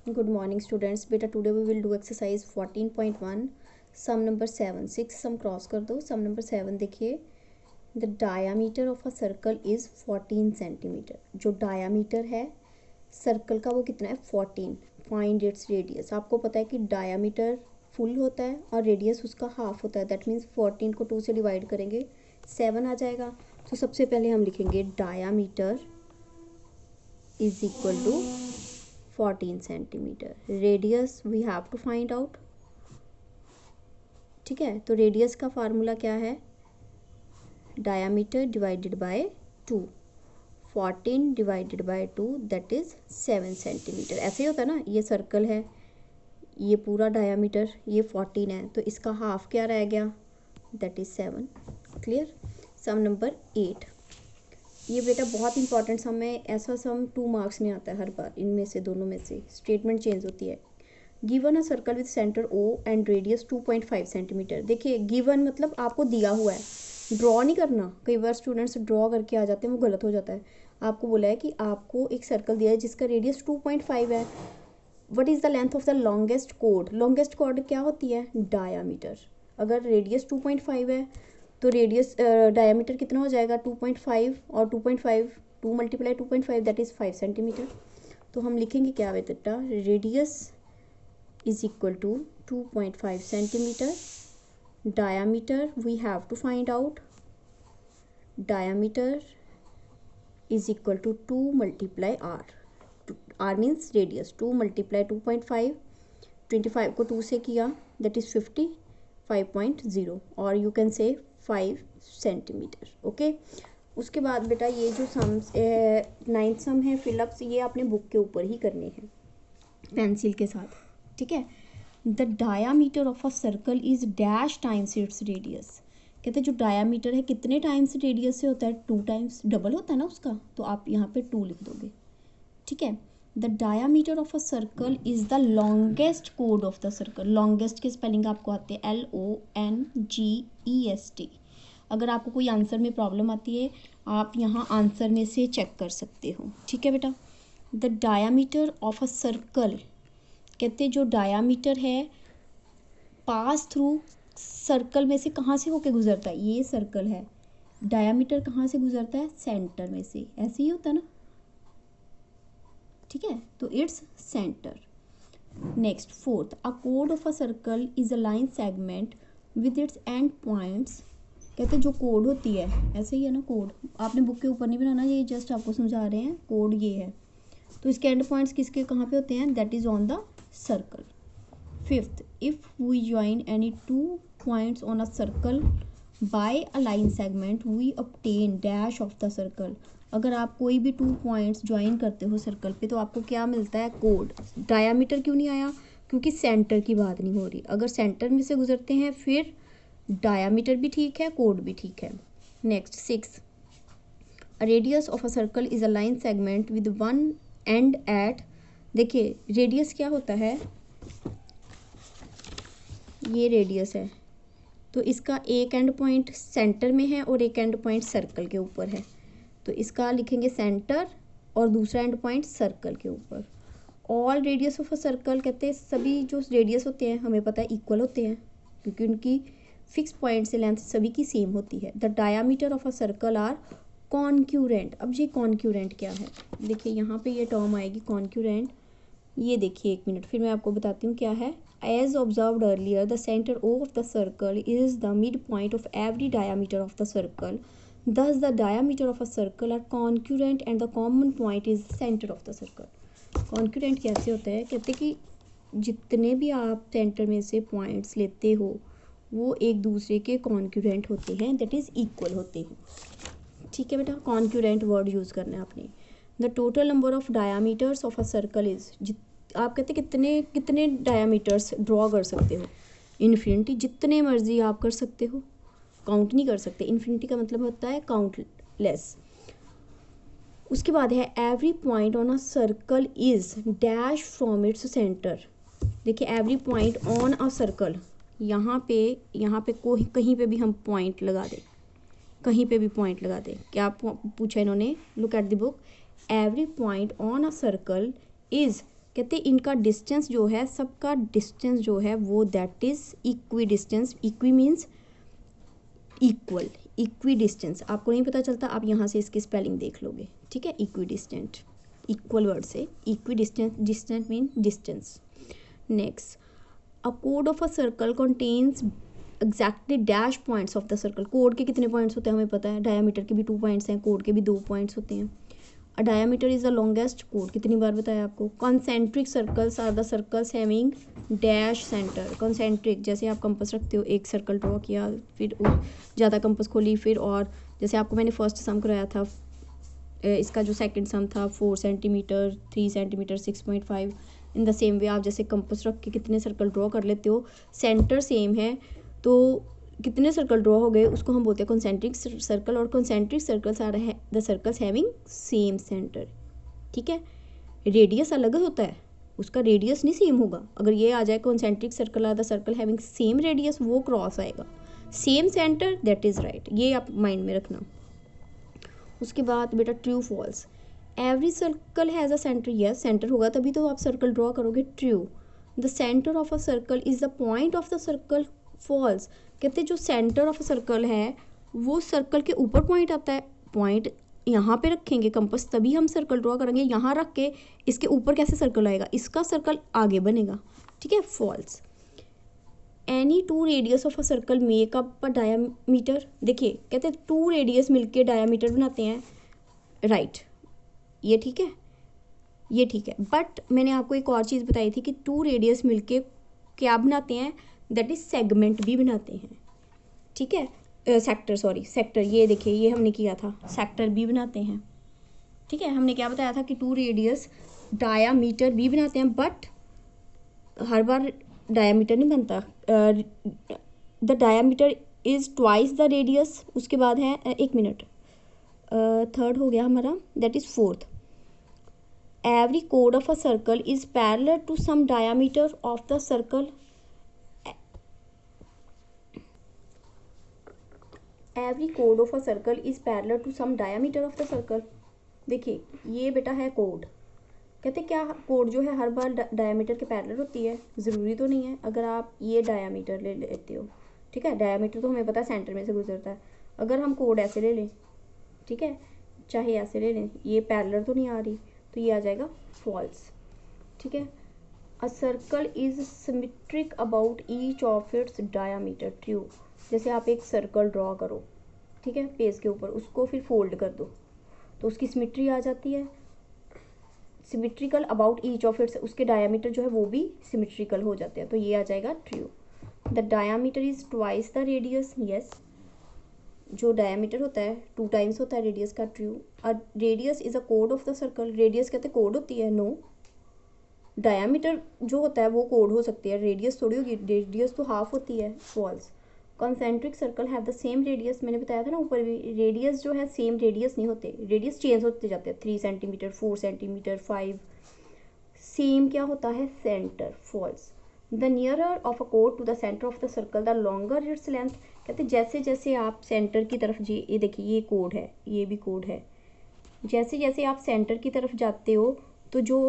Good morning students. बेटा today we will do exercise 14.1 sum number 7. 6 sum cross कर दो. sum number 7 देखिए. The diameter of a circle is 14 centimeter. जो diameter है circle का वो कितना है 14. Find its radius. आपको पता है कि diameter फुल होता है और रेडियस उसका हाफ होता है. दैट मीन्स 14 को 2 से डिवाइड करेंगे 7 आ जाएगा. तो सबसे पहले हम लिखेंगे diameter is equal to 14 centimetre. Radius we have to find out. ठीक है, तो रेडियस का फार्मूला क्या है? Diameter divided by 2. 14 divided by 2 that is 7 centimetre. ऐसे ही होता है ना, ये सर्कल है, ये पूरा डायामीटर, ये 14 है, तो इसका हाफ क्या रह गया? That is 7. Clear. Some number 8. ये बेटा बहुत इंपॉर्टेंट सम है. ऐसा सम 2 मार्क्स में आता है हर बार. इनमें से दोनों में से स्टेटमेंट चेंज होती है. Given a circle with centre O and radius 2.5 centimetre. देखिए गिवन मतलब आपको दिया हुआ है, ड्रॉ नहीं करना. कई बार स्टूडेंट्स ड्रॉ करके आ जाते हैं, वो गलत हो जाता है. आपको बोला है कि आपको एक सर्कल दिया है जिसका रेडियस 2.5 है. What is the length of the longest code? Longest code क्या होती है? डायामीटर. अगर रेडियस 2.5 है तो रेडियस डायमीटर कितना हो जाएगा? 2.5 और 2.5 2 मल्टीप्लाई 2.5 दैट इज़ 5 सेंटीमीटर. तो हम लिखेंगे क्या बेटा? Radius is equal to 2.5 centimetre. Diameter we have to find out. Diameter is equal to 2 multiply R. R means radius. 2 multiply 2.5. 25 को 2 से किया दैट इज़ 50. 5.0 और you can say 5 centimetre. Okay. उसके बाद बेटा ये जो सम्स 9th सम है फिलअप्स, ये आपने बुक के ऊपर ही करने हैं पेंसिल के साथ. ठीक है. The diameter of a circle is dash times its radius. कहते हैं जो डायामीटर है कितने टाइम्स रेडियस से होता है? 2 टाइम्स. डबल होता है ना उसका, तो आप यहाँ पे 2 लिख दोगे. ठीक है. The diameter of a circle is the longest कोड ऑफ द सर्कल. लॉन्गेस्ट के स्पेलिंग आपको आते हैं LONGEST. अगर आपको कोई आंसर में प्रॉब्लम आती है आप यहाँ आंसर में से चेक कर सकते हो. ठीक है बेटा. The diameter of a circle, कहते जो डायामीटर है पास थ्रू सर्कल में से कहाँ से होके गुजरता है? ये सर्कल है, डायामीटर कहाँ से गुजरता है? सेंटर में से. ऐसे ही होता है ना. ठीक है, तो इट्स सेंटर. नेक्स्ट 4th, अ कोड of a circle is a line segment with its and points. कहते जो कोड होती है, ऐसे ही है ना कोड, आपने बुक के ऊपर नहीं बनाना, ये जस्ट आपको समझा रहे हैं. कोड ये है, तो इसके एंड पॉइंट्स किसके कहाँ पे होते हैं? That is on the circle. 5th, if we join any 2 points on a circle by a line segment we obtain dash of the circle. अगर आप कोई भी 2 पॉइंट्स ज्वाइन करते हो सर्कल पे तो आपको क्या मिलता है? कोड. डायामीटर क्यों नहीं आया? क्योंकि सेंटर की बात नहीं हो रही. अगर सेंटर में से गुजरते हैं फिर डायामीटर भी ठीक है, कोड भी ठीक है. Next 6, radius of a circle is a line segment with one end at. देखिए रेडियस क्या होता है? ये रेडियस है, तो इसका एक एंड पॉइंट सेंटर में है और एक एंड पॉइंट सर्कल के ऊपर है. तो इसका लिखेंगे सेंटर और दूसरा एंड पॉइंट सर्कल के ऊपर. All radius of a circle, कहते हैं सभी जो रेडियस होते हैं हमें पता है इक्वल होते हैं क्योंकि उनकी फिक्स पॉइंट से लेंथ सभी की सेम होती है. The diameter of a circle are concurrent. अब ये कॉन्क्यूरेंट क्या है? देखिए यहाँ पे ये टर्म आएगी कॉन्क्यूरेंट. ये देखिए 1 मिनट, फिर मैं आपको बताती हूँ क्या है. As observed earlier, the center O of the circle is the midpoint of every diameter of the circle. Thus, the diameter of a circle are concurrent and the common point is the center of the circle. Concurrent कैसे होता है? कहते हैं कि जितने भी आप centre में से पॉइंट्स लेते हो वो एक दूसरे के कॉन्क्यूरेंट होते हैं, दैट इज़ इक्वल होते हैं. ठीक है बेटा, कॉन्क्यूरेंट वर्ड यूज़ करना है आपने. The total number of diameters of a circle is, आप कहते कितने कितने डायामीटर्स ड्रॉ कर सकते हो? इन्फिनिटी. जितने मर्जी आप कर सकते हो, काउंट नहीं कर सकते. इन्फिनिटी का मतलब होता है काउंटलेस. उसके बाद है every point on a circle is dash from its centre. देखिए every point on a circle, यहाँ पे कोई कहीं पे भी हम पॉइंट लगा दें, कहीं पे भी पॉइंट लगा दें. क्या पूछा इन्होंने? Look at the book. Every point on a circle is कहते इनका डिस्टेंस जो है, सबका डिस्टेंस जो है वो that is equi distance. Equi means equal, equi distance. आपको नहीं पता चलता, आप यहाँ से इसकी स्पेलिंग देख लोगे, ठीक है। इक्वी डिस्टेंट, इक्वल वर्ड से equi distance, distance mean distance. Next, अ कोड of a circle contains exactly dash points of the circle. Code के कितने पॉइंट्स होते हैं हमें पता है, डायमीटर के भी 2 पॉइंट्स हैं, कोड के भी 2 पॉइंट्स होते हैं। A diameter is the longest, कोड कितनी बार बताया आपको। Concentric circles are the circles having dash centre. Concentric, जैसे आप कंपस रखते हो, एक सर्कल ड्रॉ किया, फिर ज़्यादा कंपस खोली, फिर और जैसे आपको मैंने फर्स्ट सम कराया था, इसका जो सेकंड सम था 4 centimetre, 3 centimetre, 6.5। In the same way आप जैसे कंपस रख के कितने सर्कल ड्रॉ कर लेते हो, सेंटर सेम है तो कितने सर्कल ड्रॉ हो गए, उसको हम बोलते हैं कॉन्सेंट्रिक सर्कल। और concentric circles are the circles having same centre, ठीक है। रेडियस अलग होता है, उसका रेडियस नहीं सेम होगा। अगर ये आ जाए concentric circle are the circle having same radius, वो क्रॉस आएगा। Same centre, that is right, ये आप माइंड में रखना। उसके बाद बेटा true false, every circle has a centre. Yes, centre होगा तभी तो आप सर्कल ड्रॉ करोगे। True, the centre of a circle is the point of the circle. False, कहते जो सेंटर ऑफ सर्कल है वो सर्कल के ऊपर पॉइंट आता है। पॉइंट यहाँ पे रखेंगे कंपास, तभी हम सर्कल ड्रॉ करेंगे। यहाँ रख के इसके ऊपर कैसे सर्कल आएगा, इसका सर्कल आगे बनेगा, ठीक है। False, any 2 radius of a circle make up a diameter. देखिए कहते हैं 2 रेडियस मिलके डायामीटर बनाते हैं, राइट, ये ठीक है, ये ठीक है। बट मैंने आपको एक और चीज़ बताई थी कि 2 रेडियस मिलके क्या बनाते हैं, दैट इज सेगमेंट भी बनाते हैं, ठीक है। सेक्टर, सॉरी सेक्टर, ये देखिए ये हमने किया था, सेक्टर भी बनाते हैं, ठीक है। हमने क्या बताया था कि 2 रेडियस डायामीटर भी बनाते हैं, बट हर बार डायामीटर नहीं बनता। The diameter is twice the radius. उसके बाद है 1 मिनट, थर्ड हो गया हमारा, दैट इज फोर्थ। एवरी कोड of a circle is parallel to some diameter of the circle. Every कोड of a circle is parallel to some diameter of the circle. देखिए ये बेटा है कोड, कहते क्या कोड जो है हर बार डायामीटर के पैरेलल होती है, ज़रूरी तो नहीं है। अगर आप ये डायामीटर ले लेते हो, ठीक है, डायामीटर तो हमें पता है सेंटर में से गुजरता है। अगर हम कोड ऐसे ले लें, ठीक है, चाहे ऐसे ले लें, ये पैरेलल तो नहीं आ रही, तो ये आ जाएगा फॉल्स, ठीक है। अ circle is symmetric about each of its diameter. True, जैसे आप एक सर्कल ड्रॉ करो, ठीक है, पेज के ऊपर, उसको फिर फोल्ड कर दो तो उसकी सिमेट्री आ जाती है। Symmetrical about each of its, उसके डायामीटर जो है वो भी सिमेट्रिकल हो जाते हैं, तो ये आ जाएगा true. The diameter is twice the radius. Yes, जो डायामीटर होता है 2 टाइम्स होता है रेडियस का। True. A radius is a कोड ऑफ द सर्कल। रेडियस कहते हैं कोड होती है, नो। डायामीटर जो होता है वो कोड हो सकती है, रेडियस थोड़ी होगी, रेडियस तो हाफ होती है। False, concentric circle have the same radius. मैंने बताया था ना ऊपर भी, रेडियस जो है सेम रेडियस नहीं होते, रेडियस चेंज होते जाते हैं। 3 सेंटीमीटर, 4 सेंटीमीटर, 5। सेम क्या होता है, centre. False, the nearer of a कोड to the centre of the circle the longer its length. कहते जैसे जैसे आप सेंटर की तरफ, ये देखिए ये कोड है, ये भी कोड है, जैसे जैसे आप सेंटर की तरफ जाते हो तो जो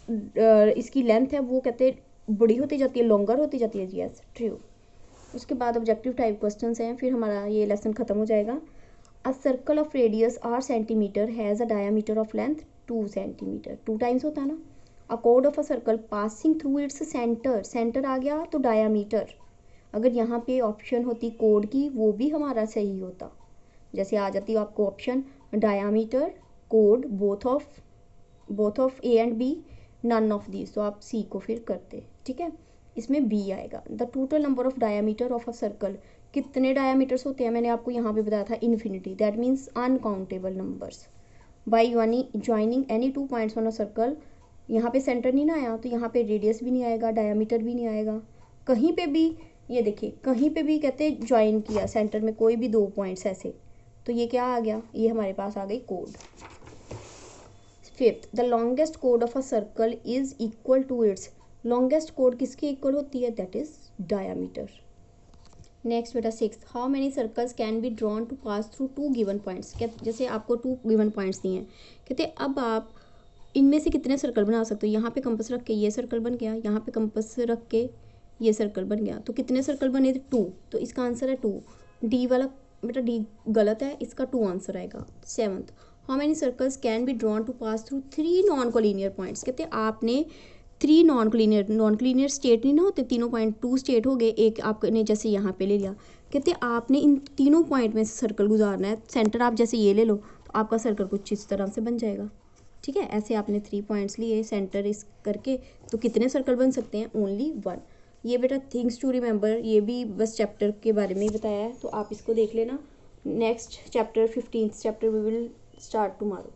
इसकी लेंथ है वो कहते बड़ी होती जाती है, लॉन्गर होती जाती है। Yes, true. उसके बाद ऑब्जेक्टिव टाइप क्वेश्चंस हैं, फिर हमारा ये लेसन खत्म हो जाएगा। A circle of radius r centimetre has a diameter of length 2 centimetre. 2 times होता है ना। अ कोड of a circle passing through its centre. Centre आ गया तो डायामीटर, अगर यहाँ पे ऑप्शन होती कोड की वो भी हमारा सही होता। जैसे आ जाती आपको ऑप्शन डायामीटर, कोड, both of A and B, none of these, तो आप सी को फिर करते, ठीक है। इसमें बी आएगा। The total number of diameter of a circle. कितने डायामीटर्स होते हैं मैंने आपको यहाँ पे बताया था, infinity, that means uncountable numbers. By joining any 2 points on a circle. यहाँ पे सेंटर नहीं ना आया तो यहाँ पे रेडियस भी नहीं आएगा, डायामीटर भी नहीं आएगा, कहीं पे भी। ये देखिए कहीं पे भी कहते ज्वाइन किया सेंटर में कोई भी 2 पॉइंट्स ऐसे, तो ये क्या आ गया, ये हमारे पास आ गई कोड। फिफ्थ, द लॉन्गेस्ट कोड of a circle is equal to its. Longest कोड किसके इक्वल होती है, दैट इज डायामीटर। नेक्स्ट बेटा 6, how many circles can be drawn to pass through 2 given points. जैसे आपको 2 गिवन पॉइंट्स दिए हैं, कहते अब आप इनमें से कितने सर्कल बना सकते हो, यहाँ पे कंपास रख के ये सर्कल बन गया, यहाँ पे कंपास रख के ये सर्कल बन गया, तो कितने सर्कल बने थे 2, तो इसका आंसर है 2। डी वाला बेटा डी गलत है, इसका 2 आंसर आएगा। 7th, how many circles can be drawn to pass through 3 non collinear points. कहते हैं आपने 3 नॉन कोलिनियर स्टेट नहीं ना होते, तीनों पॉइंट 2 स्टेट हो गए, एक आपने जैसे यहाँ पे ले लिया। कहते हैं आपने इन तीनों पॉइंट में से सर्कल गुजारना है, सेंटर आप जैसे ये ले लो तो आपका सर्कल कुछ इस तरह से बन जाएगा। ठीक है, ऐसे आपने 3 पॉइंट्स लिए सेंटर इस करके, तो कितने सर्कल बन सकते हैं, ओनली 1। ये बेटा थिंग्स टू रिमेंबर, ये भी बस चैप्टर के बारे में ही बताया है, तो आप इसको देख लेना। Next chapter 15th chapter we will start tomorrow.